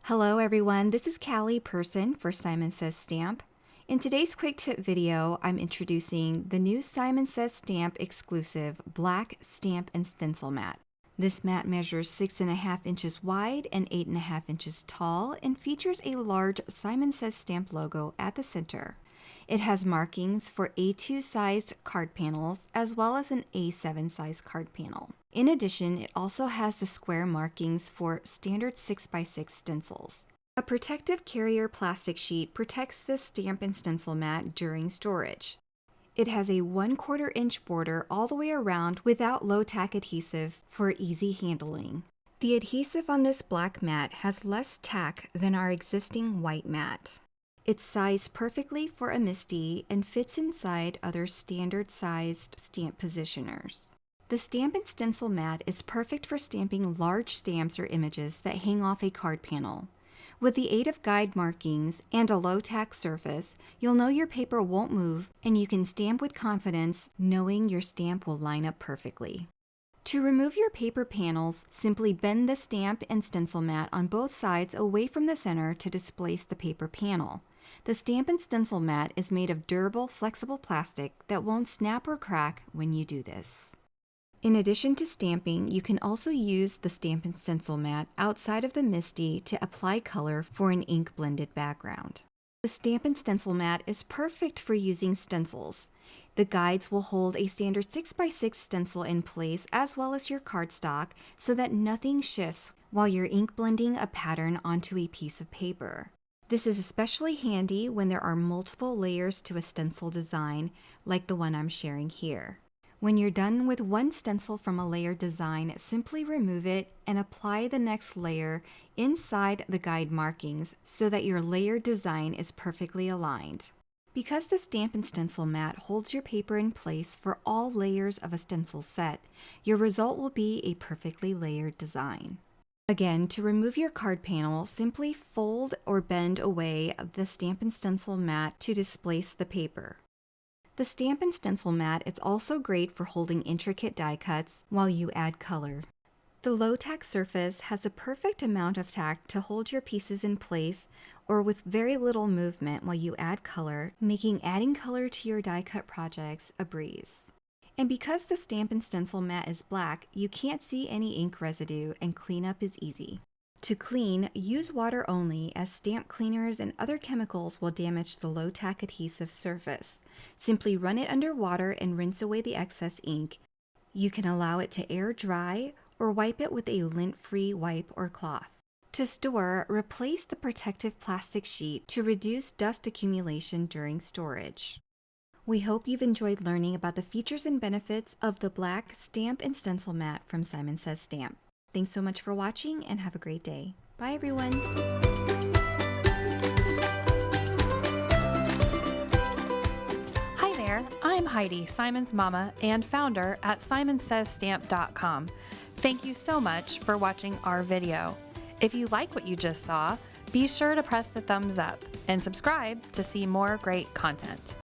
Hello everyone, this is Callie Person for Simon Says Stamp. In today's quick tip video, I'm introducing the new Simon Says Stamp exclusive Black Stamp and Stencil Mat. This mat measures 6.5 inches wide and 8.5 inches tall and features a large Simon Says Stamp logo at the center. It has markings for A2 sized card panels as well as an A7 size card panel. In addition, it also has the square markings for standard 6x6 stencils. A protective carrier plastic sheet protects this stamp and stencil mat during storage. It has a 1/4 inch border all the way around without low tack adhesive for easy handling. The adhesive on this black mat has less tack than our existing white mat. It's sized perfectly for a MISTI and fits inside other standard sized stamp positioners. The stamp and stencil mat is perfect for stamping large stamps or images that hang off a card panel. With the aid of guide markings and a low tack surface, you'll know your paper won't move and you can stamp with confidence knowing your stamp will line up perfectly. To remove your paper panels, simply bend the stamp and stencil mat on both sides away from the center to displace the paper panel. The stamp and stencil mat is made of durable, flexible plastic that won't snap or crack when you do this. In addition to stamping, you can also use the stamp and stencil mat outside of the MISTI to apply color for an ink blended background. The stamp and stencil mat is perfect for using stencils. The guides will hold a standard 6x6 stencil in place as well as your cardstock so that nothing shifts while you're ink blending a pattern onto a piece of paper. This is especially handy when there are multiple layers to a stencil design like the one I'm sharing here. When you're done with one stencil from a layer design, simply remove it and apply the next layer inside the guide markings so that your layer design is perfectly aligned. Because the stamp and stencil mat holds your paper in place for all layers of a stencil set, your result will be a perfectly layered design. Again, to remove your card panel, simply fold or bend away the stamp and stencil mat to displace the paper. The stamp and stencil mat is also great for holding intricate die cuts while you add color. The low tack surface has a perfect amount of tack to hold your pieces in place or with very little movement while you add color, making adding color to your die cut projects a breeze. And because the stamp and stencil mat is black, you can't see any ink residue and cleanup is easy. To clean, use water only as stamp cleaners and other chemicals will damage the low tack adhesive surface. Simply run it under water and rinse away the excess ink. You can allow it to air dry or wipe it with a lint-free wipe or cloth. To store, replace the protective plastic sheet to reduce dust accumulation during storage. We hope you've enjoyed learning about the features and benefits of the Black Stamp and Stencil Mat from Simon Says Stamp. Thanks so much for watching and have a great day. Bye everyone! Hi there, I'm Heidi, Simon's mama and founder at simonsaysstamp.com. Thank you so much for watching our video. If you like what you just saw, be sure to press the thumbs up and subscribe to see more great content.